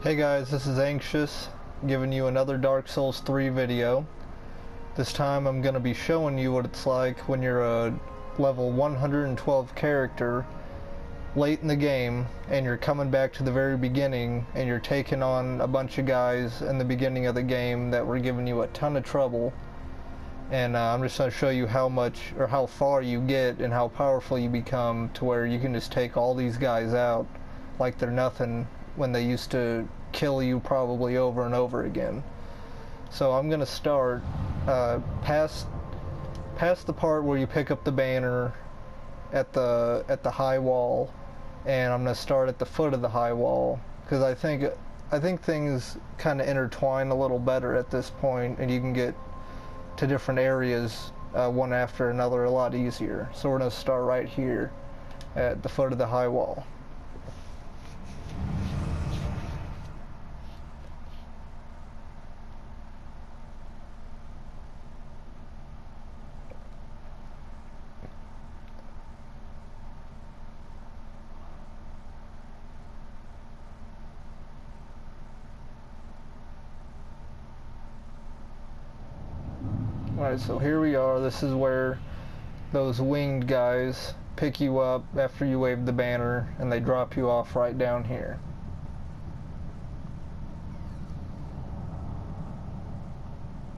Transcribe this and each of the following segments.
Hey guys, this is Anxious, giving you another Dark Souls 3 video. This time I'm going to be showing you what it's like when you're a level 112 character late in the game and you're coming back to the very beginning and you're taking on a bunch of guys in the beginning of the game that were giving you a ton of trouble. And I'm just going to show you how much or how far you get and how powerful you become to where you can just take all these guys out like they're nothing when they used to kill you probably over and over again. So I'm gonna start past the part where you pick up the banner at the high wall, and I'm gonna start at the foot of the high wall because I think things kind of intertwine a little better at this point, and you can get to different areas one after another a lot easier. So we're gonna start right here at the foot of the high wall. Alright, so here we are. This is where those winged guys pick you up after you wave the banner, and they drop you off right down here.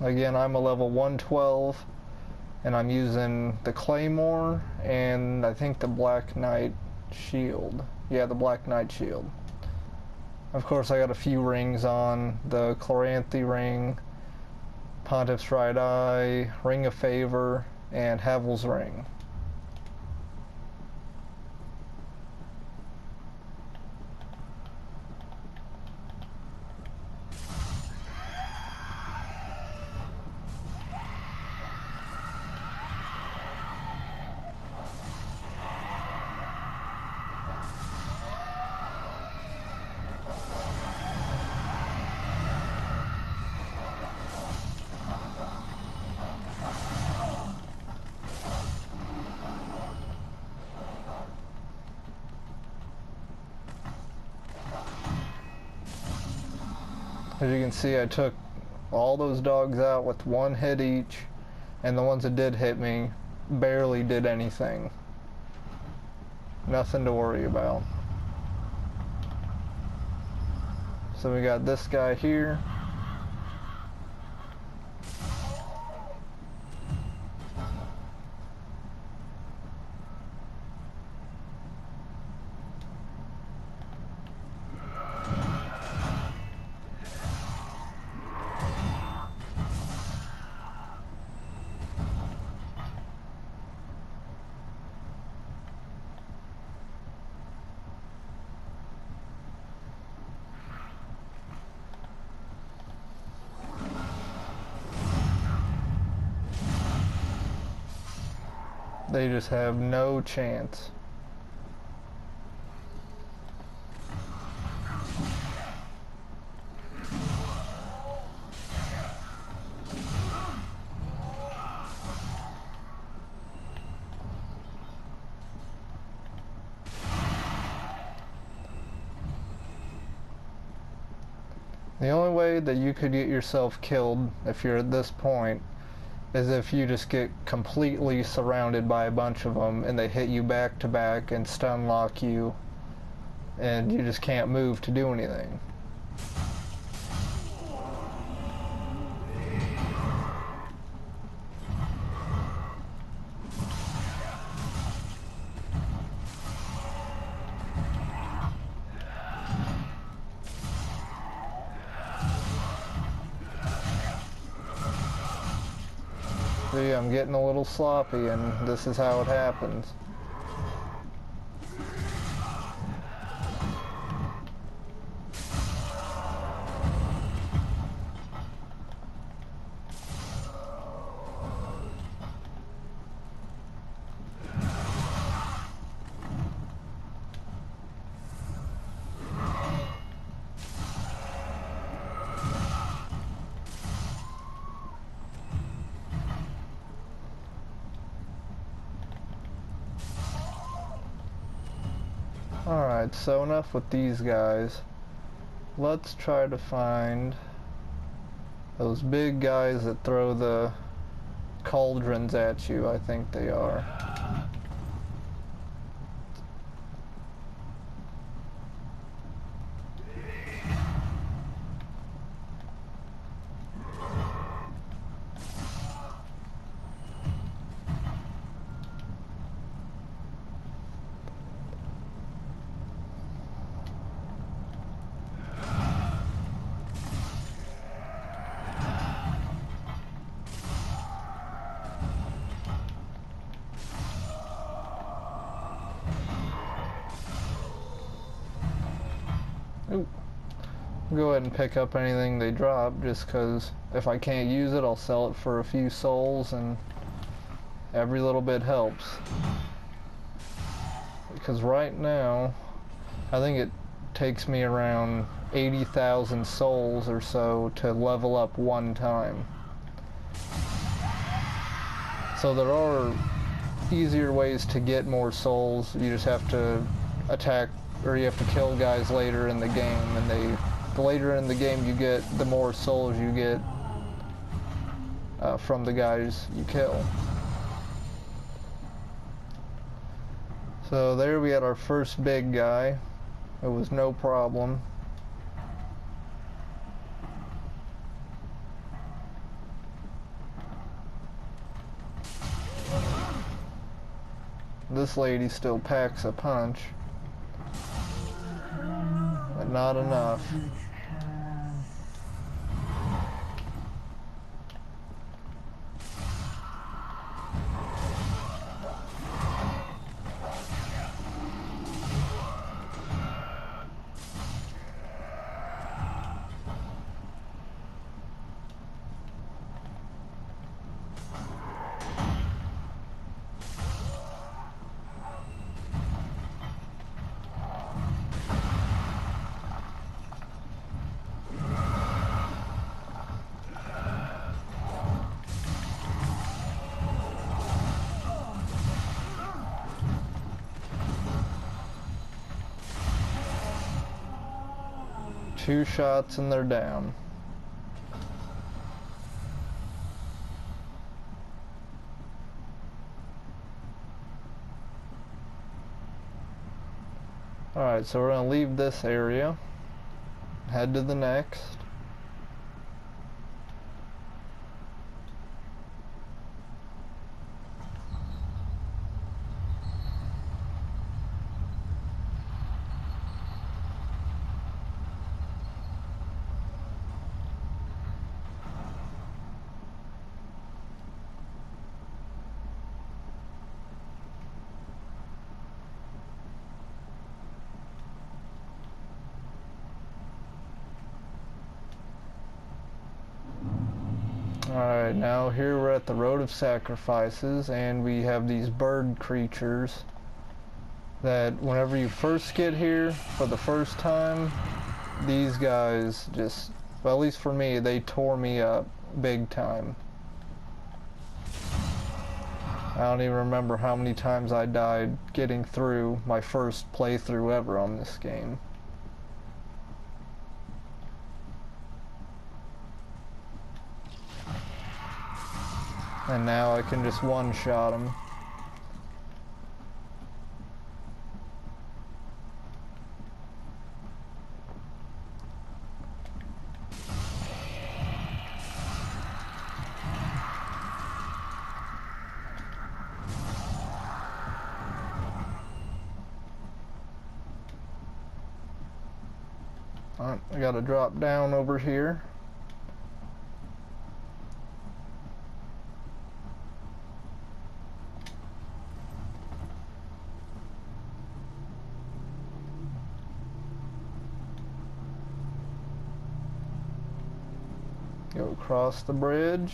Again, I'm a level 112, and I'm using the Claymore and I think the Black Knight shield. Yeah, the Black Knight shield. Of course, I got a few rings on: the Chloranthy ring, Pontiff's Right Eye, Ring of Favor, and Havel's Ring. As you can see, I took all those dogs out with one hit each, and the ones that did hit me barely did anything. Nothing to worry about. So we got this guy here. They just have no chance. The only way that you could get yourself killed if you're at this point is if you just get completely surrounded by a bunch of them and they hit you back to back and stun lock you, and you just can't move to do anything. See, I'm getting a little sloppy, and this is how it happens. Alright, so enough with these guys. let's try to find those big guys that throw the cauldrons at you, I think they are. Ooh. Go ahead and pick up anything they drop, just because if I can't use it, I'll sell it for a few souls, and every little bit helps. Because right now, I think it takes me around 80,000 souls or so to level up one time. So there are easier ways to get more souls. You just have to attack, or you have to kill guys later in the game, and the later in the game you get, the more souls you get from the guys you kill. So there we had our first big guy. It was no problem. This lady still packs a punch, but not enough. Two shots and they're down. Alright, so we're going to leave this area, head to the next. Alright, now here we're at the Road of Sacrifices, and we have these bird creatures that whenever you first get here for the first time, these guys just, well, at least for me, they tore me up big time. I don't even remember how many times I died getting through my first playthrough ever on this game. And now I can just one-shot him. Alright, I gotta drop down over here. Go across the bridge.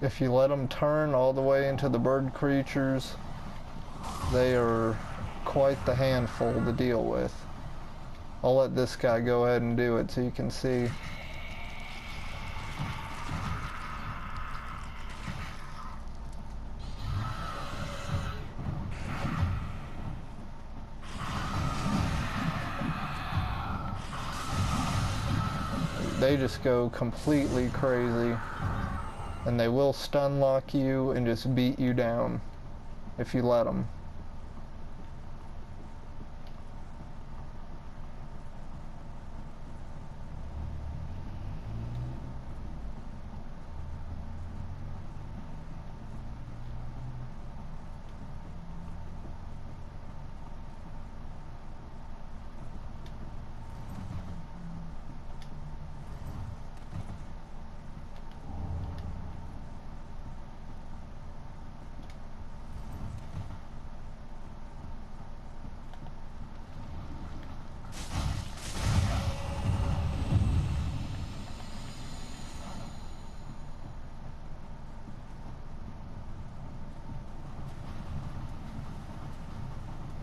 If you let them turn all the way into the bird creatures, they are quite the handful to deal with. I'll let this guy go ahead and do it so you can see. they just go completely crazy. And they will stun lock you and just beat you down if you let them.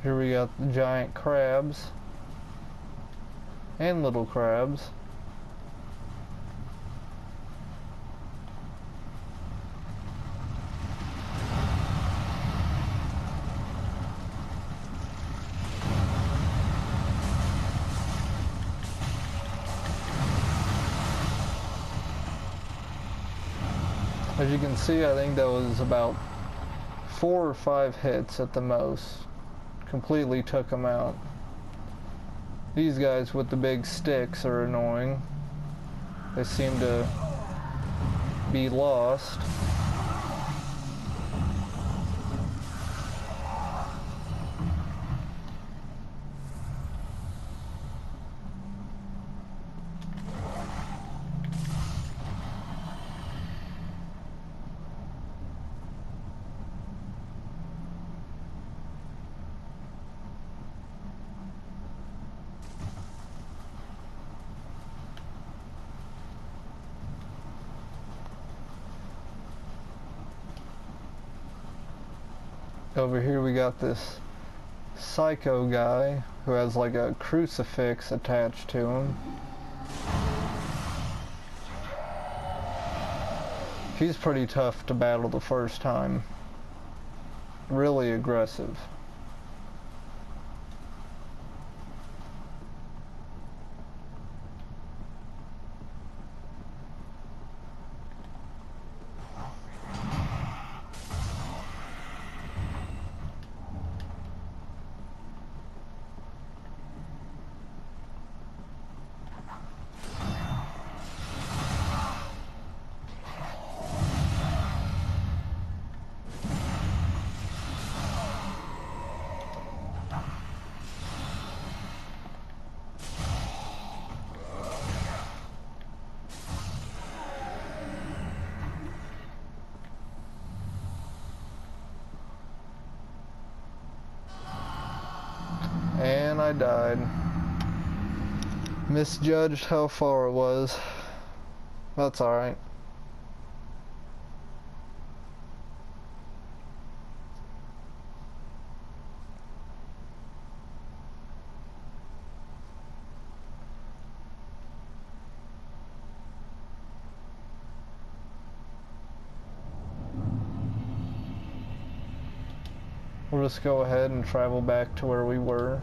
Here we got the giant crabs and little crabs. As you can see, I think that was about 4 or 5 hits at the most. Completely took them out. These guys with the big sticks are annoying. They seem to be lost. Over here we got this psycho guy who has like a crucifix attached to him. He's pretty tough to battle the first time. Really aggressive. And I died. Misjudged how far it was. That's alright. We'll just go ahead and travel back to where we were.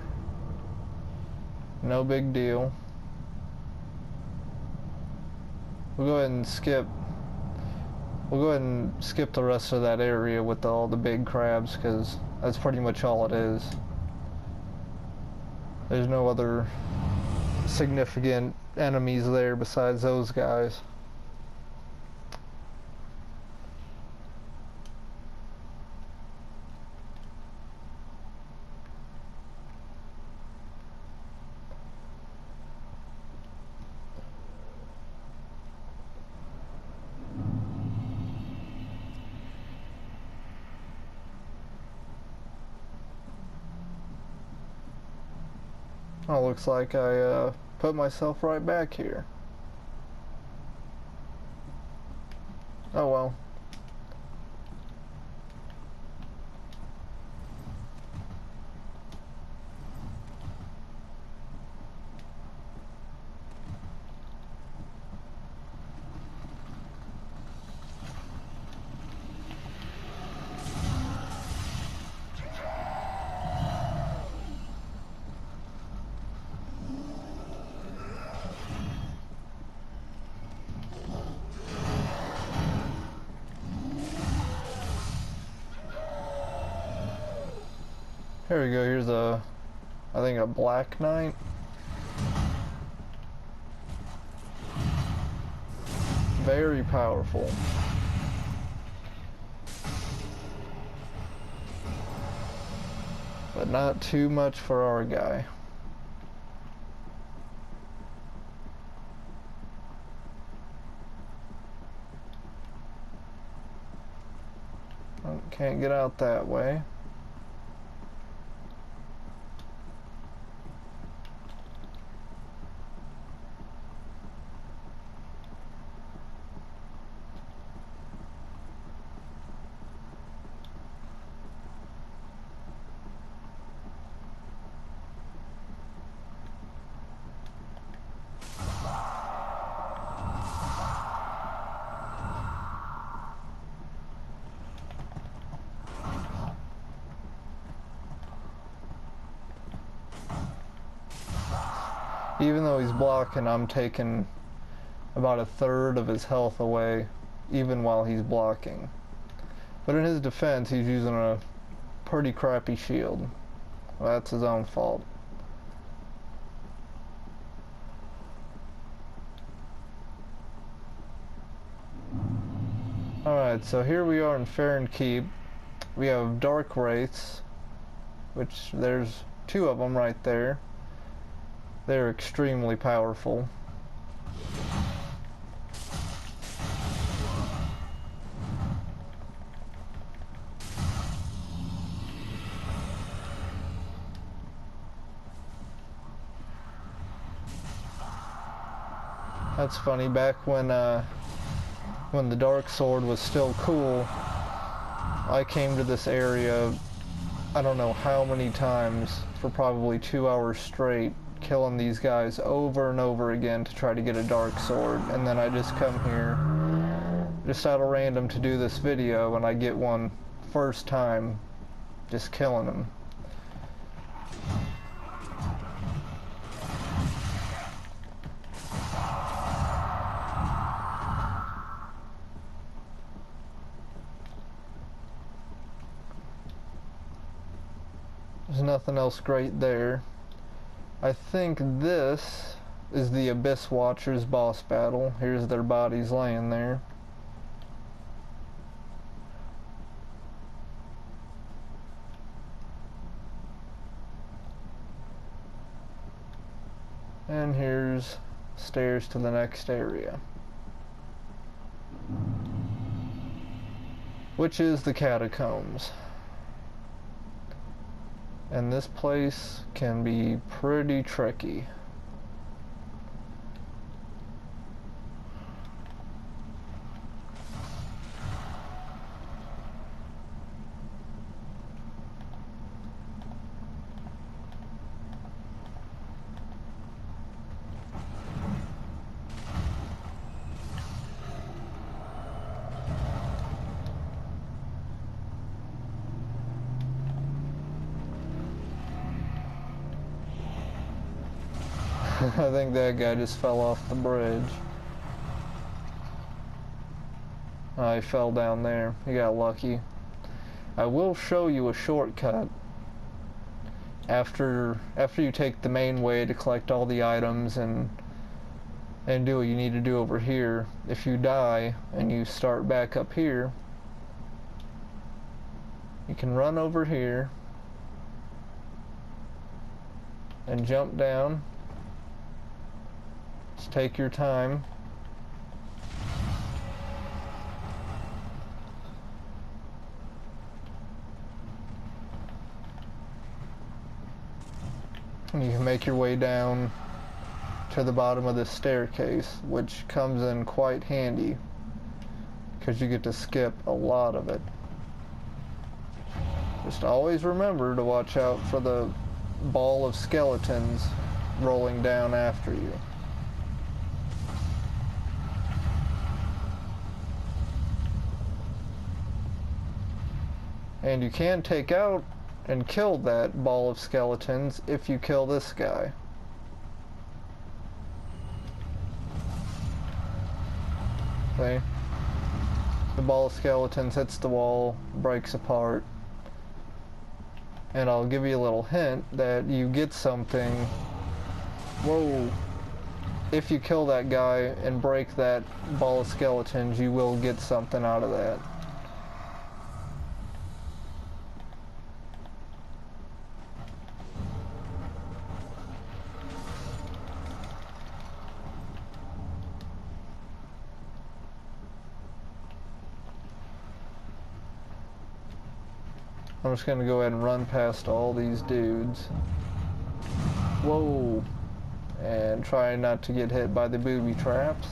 No big deal. We'll go ahead and skip the rest of that area with all the big crabs, because that's pretty much all it is. There's no other significant enemies there besides those guys. Oh, looks like I put myself right back here. Oh well. Here we go, here's I think a Black Knight. Very powerful. But not too much for our guy. Oh, can't get out that way. Even though he's blocking, I'm taking about a third of his health away, even while he's blocking. But in his defense, he's using a pretty crappy shield. Well, that's his own fault. Alright, so here we are in Farron Keep. We have Dark Wraiths, which there's two of them right there. They're extremely powerful. That's funny, back when the Dark Sword was still cool, I came to this area I don't know how many times for probably 2 hours straight, killing these guys over and over again to try to get a Dark Sword, and then I just come here just out of random to do this video and I get one first time just killing them. There's nothing else great there. I think this is the Abyss Watchers boss battle. Here's their bodies laying there. And here's stairs to the next area, which is the catacombs. And this place can be pretty tricky. I think that guy just fell off the bridge. He fell down there. He got lucky. I will show you a shortcut after you take the main way to collect all the items and do what you need to do over here. If you die and you start back up here, you can run over here and jump down. Just take your time. And you can make your way down to the bottom of this staircase, which comes in quite handy because you get to skip a lot of it. Just always remember to watch out for the ball of skeletons rolling down after you. And you can take out and kill that ball of skeletons if you kill this guy. See? The ball of skeletons hits the wall, breaks apart. And I'll give you a little hint that you get something. Whoa. If you kill that guy and break that ball of skeletons, you will get something out of that. I'm just gonna go ahead and run past all these dudes. Whoa. And try not to get hit by the booby traps.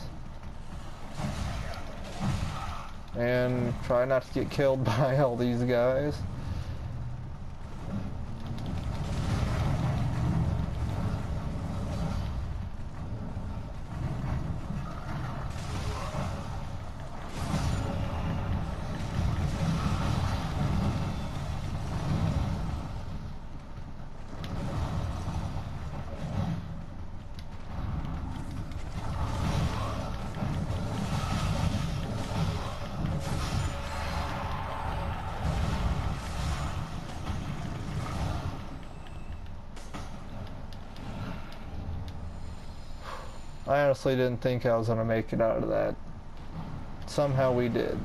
And try not to get killed by all these guys. I honestly didn't think I was going to make it out of that. Somehow we did.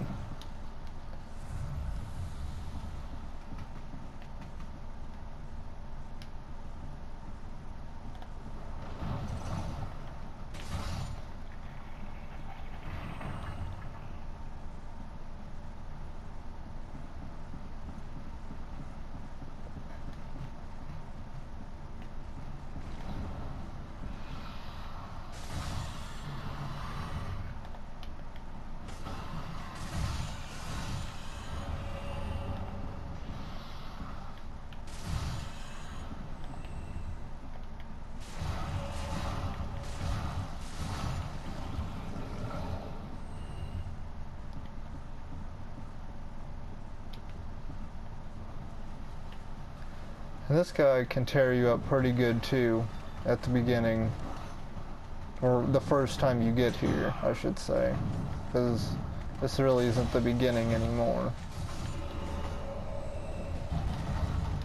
And this guy can tear you up pretty good too at the beginning, or the first time you get here, I should say, because this really isn't the beginning anymore.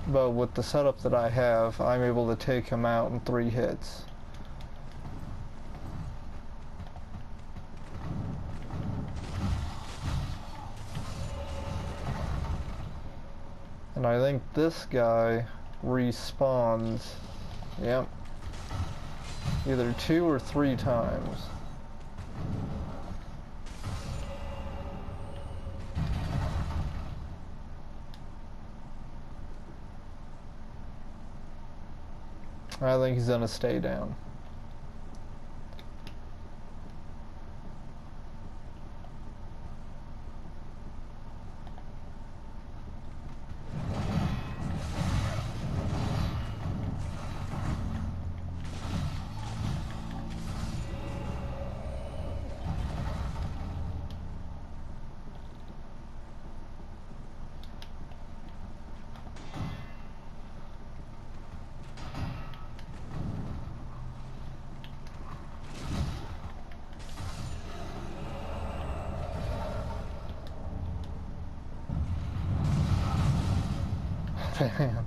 But with the setup that I have, I'm able to take him out in 3 hits. And I think this guy respawns, yep, either 2 or 3 times. I think he's gonna stay down. Man,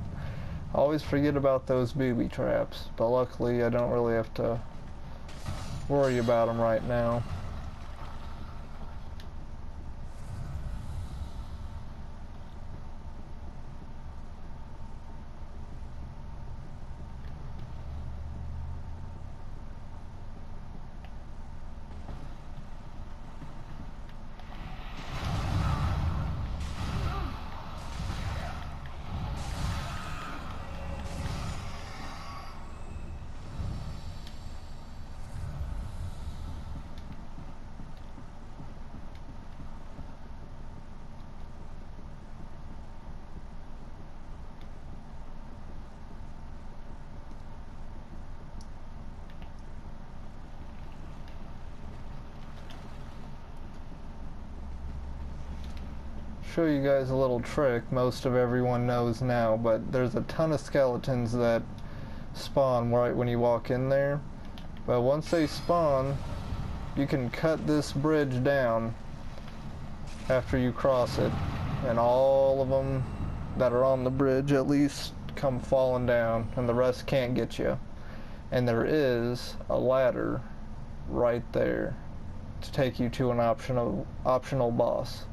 I always forget about those booby traps, but luckily I don't really have to worry about them right now. Show you guys a little trick most of everyone knows now, but there's a ton of skeletons that spawn right when you walk in there. But once they spawn, you can cut this bridge down after you cross it, and all of them that are on the bridge at least come falling down, and the rest can't get you. And there is a ladder right there to take you to an optional boss.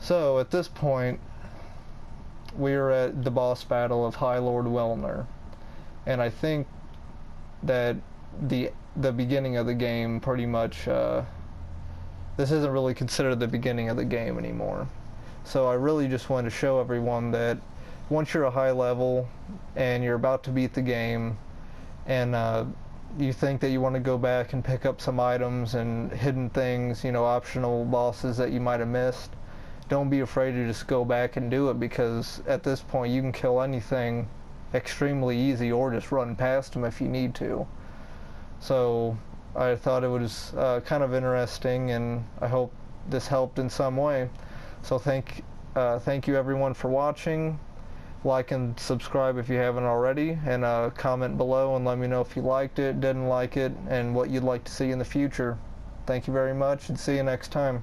So at this point, we are at the boss battle of High Lord Welner, and I think that the beginning of the game pretty much this isn't really considered the beginning of the game anymore. So I really just wanted to show everyone that once you're a high level and you're about to beat the game, and you think that you want to go back and pick up some items and hidden things, you know, optional bosses that you might have missed, don't be afraid to just go back and do it, because at this point you can kill anything extremely easy or just run past them if you need to. So I thought it was kind of interesting, and I hope this helped in some way. So thank you everyone for watching. Like and subscribe if you haven't already, and comment below and let me know if you liked it, didn't like it, and what you'd like to see in the future. Thank you very much, and see you next time.